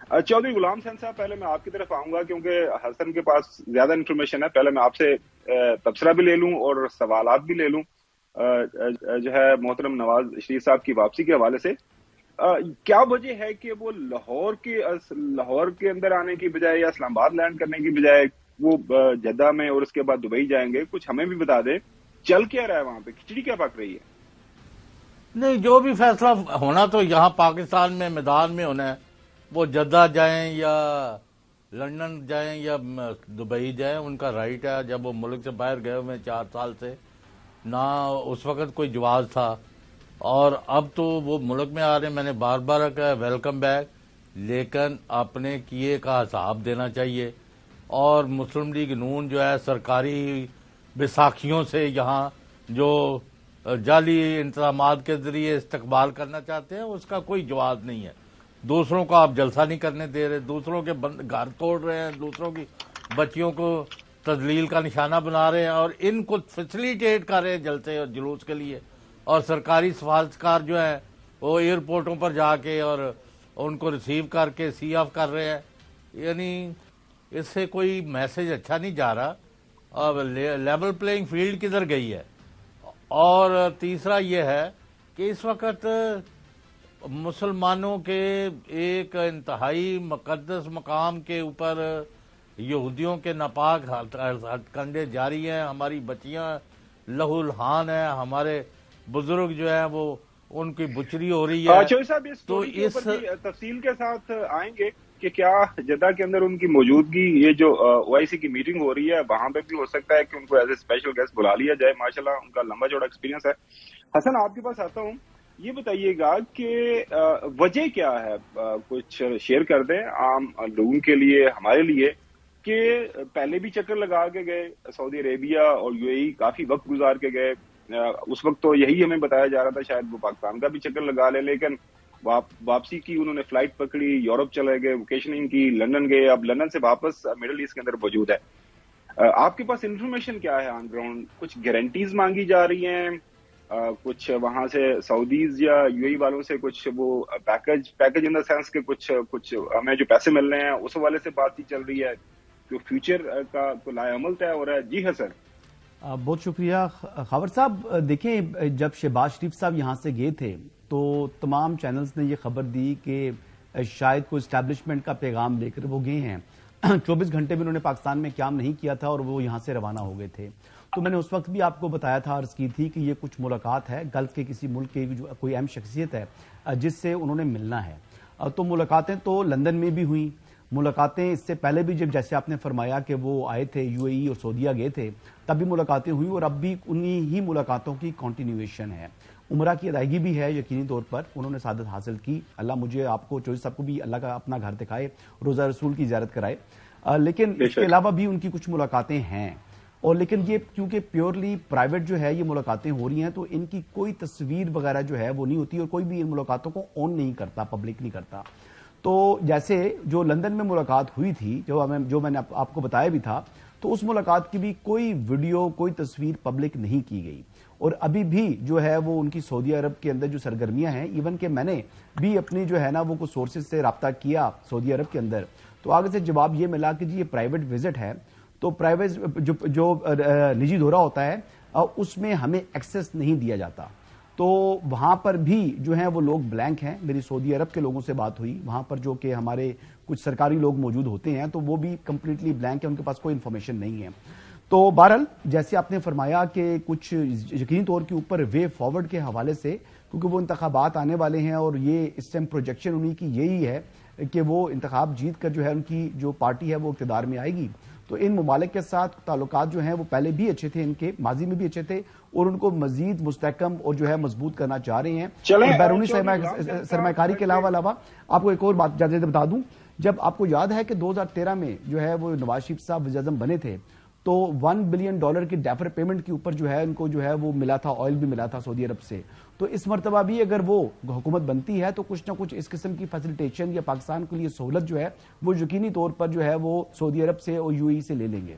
चौधरी गुलाम हसन साहब, पहले मैं आपकी तरफ आऊंगा क्योंकि हसन के पास ज्यादा इन्फॉर्मेशन है। पहले मैं आपसे तबसरा भी ले लूं और सवालात भी ले लूं जो है मोहतरम नवाज शरीफ साहब की वापसी के हवाले से। क्या वजह है कि वो लाहौर के अंदर आने की बजाय या इस्लामाबाद लैंड करने की बजाय वो जद्दा में और उसके बाद दुबई जाएंगे? कुछ हमें भी बता दें, चल क्या रहा है वहां पे, खिचड़ी क्या पक रही है? नहीं, जो भी फैसला होना तो यहाँ पाकिस्तान में मैदान में होना है। वो जद्दा जाएं या लंदन जाएं या दुबई जाएं, उनका राइट है। जब वो मुल्क से बाहर गए हुए 4 साल से, ना उस वक्त कोई जवाब था, और अब तो वो मुल्क में आ रहे हैं। मैंने बार बार कहा वेलकम बैक, लेकिन अपने किए का हिसाब देना चाहिए। और मुस्लिम लीग नून जो है सरकारी बैसाखियों से यहाँ जो जाली इंतजामात के जरिए इस्तकबाल करना चाहते हैं, उसका कोई जवाब नहीं है। दूसरों को आप जलसा नहीं करने दे रहे, दूसरों के घर तोड़ रहे हैं, दूसरों की बच्चियों को तजलील का निशाना बना रहे हैं और इनको फैसिलिटेट कर रहे हैं जलसे और जुलूस के लिए। और सरकारी सफारतकार जो है वो एयरपोर्टों पर जाके और उनको रिसीव करके सी ऑफ कर रहे हैं। यानी इससे कोई मैसेज अच्छा नहीं जा रहा। अब लेवल प्लेइंग फील्ड किधर गई है? और तीसरा ये है कि इस वक्त मुसलमानों के एक इंतहाई मुकद्दस मकाम के ऊपर यहूदियों के नापाक हथकंडे जारी हैं। हमारी बच्चियां लहूलुहान हैं, हमारे बुजुर्ग जो हैं वो उनकी बुचरी हो रही है। चौधरी साहब, तो इस तफसील के साथ आएंगे कि क्या जद्दा के अंदर उनकी मौजूदगी, ये जो ओआईसी की मीटिंग हो रही है वहां पे भी हो सकता है कि उनको एज ए स्पेशल गेस्ट बुला लिया जाए? माशाल्लाह उनका लंबा चौड़ा एक्सपीरियंस है। हसन, आपके पास आता हूं, ये बताइएगा कि वजह क्या है, कुछ शेयर कर दें आम लोगों के लिए, हमारे लिए, कि पहले भी चक्कर लगा के गए सऊदी अरेबिया और यूएई, काफी वक्त गुजार के गए। उस वक्त तो यही हमें बताया जा रहा था शायद वो पाकिस्तान का भी चक्कर लगा ले, लेकिन वापसी की उन्होंने फ्लाइट पकड़ी, यूरोप चले गए, वेकेशनिंग की, लंदन गए, अब लंदन से वापस मिडिल ईस्ट के अंदर मौजूद है। आपके पास इंफॉर्मेशन क्या है ऑन ग्राउंड? कुछ गारंटीज मांगी जा रही हैं, कुछ वहां से सऊदीज या यूएई वालों से कुछ वो पैकेज इन द सेंस के कुछ हमें जो पैसे मिल रहे हैं उस हवाले से बातचीत चल रही है, जो फ्यूचर का तो लाएअमल तय हो रहा है? जी हसन। बहुत शुक्रिया खबर साहब। देखिए, जब शहबाज शरीफ साहब यहां से गए थे तो तमाम चैनल्स ने ये खबर दी कि शायद कोई एस्टैब्लिशमेंट का पैगाम लेकर वो गए हैं। 24 घंटे में उन्होंने पाकिस्तान में क्याम नहीं किया था और वो यहां से रवाना हो गए थे। तो मैंने उस वक्त भी आपको बताया था, अर्ज की थी कि ये कुछ मुलाकात है गल्फ के किसी मुल्क की जो कोई अहम शख्सियत है जिससे उन्होंने मिलना है। तो मुलाकातें तो लंदन में भी हुई, मुलाकातें इससे पहले भी जब जैसे आपने फरमाया कि वो आए थे यूएई और सऊदीया गए थे, तब भी मुलाकातें हुई और अब भी उन्हीं ही मुलाकातों की कंटिन्यूएशन है। उम्रा की अदायगी भी है, यकीनी तौर पर उन्होंने सादत हासिल की। अल्लाह मुझे, आपको, चौधरी साहब को भी अल्लाह का अपना घर दिखाए, रोज़ा रसूल की ज़ियारत कराए। लेकिन इसके अलावा भी उनकी कुछ मुलाकातें हैं। और लेकिन ये क्योंकि प्योरली प्राइवेट जो है ये मुलाकातें हो रही हैं, तो इनकी कोई तस्वीर वगैरह जो है वो नहीं होती और कोई भी इन मुलाकातों को ऑन नहीं करता, पब्लिक नहीं करता। तो जैसे जो लंदन में मुलाकात हुई थी, जो मैंने आपको बताया भी था, तो उस मुलाकात की भी कोई वीडियो, कोई तस्वीर पब्लिक नहीं की गई। और अभी भी जो है वो उनकी सऊदी अरब के अंदर जो सरगर्मियां हैं, इवन कि मैंने भी अपनी जो है ना वो कुछ सोर्सेज से रब्ता किया सऊदी अरब के अंदर, तो आगे से जवाब ये मिला कि जी ये प्राइवेट विजिट है, तो प्राइवेट जो निजी दौरा होता है उसमें हमें एक्सेस नहीं दिया जाता। तो वहां पर भी जो है वो लोग ब्लैंक हैं। मेरी सऊदी अरब के लोगों से बात हुई, वहां पर जो कि हमारे कुछ सरकारी लोग मौजूद होते हैं, तो वो भी कंप्लीटली ब्लैंक है, उनके पास कोई इंफॉर्मेशन नहीं है। तो बहरहाल जैसे आपने फरमाया कि कुछ यकीनी तौर के ऊपर वे फॉरवर्ड के हवाले से, क्योंकि वो इंतखाबात आने वाले हैं और ये इस टाइम प्रोजेक्शन उन्हीं की यही है कि वो इंतखाब जीत कर जो है उनकी जो पार्टी है वो इक़्तिदार में आएगी। तो इन ममालिक के साथ ताल्लुकात जो हैं वो पहले भी अच्छे थे, इनके माजी में भी अच्छे थे और उनको मजीद मुस्तहकम और जो है मजबूत करना चाह रहे हैं। बैरूनी सरमाकारी के अलावा आपको एक और बात जाते बता दूं, जब आपको याद है कि 2013 में जो है वो नवाज शरीफ साहब वज़ीर-ए-आज़म बने थे, तो $1 बिलियन की डेफर पेमेंट के ऊपर जो है इनको जो है वो मिला था, ऑयल भी मिला था सऊदी अरब से। तो इस मरतबा भी अगर वो हुकूमत बनती है तो कुछ ना कुछ इस किस्म की फैसिलिटेशन या पाकिस्तान के लिए सहूलत जो है वो यकीनी तौर पर जो है वो सऊदी अरब से और यूएई से ले लेंगे।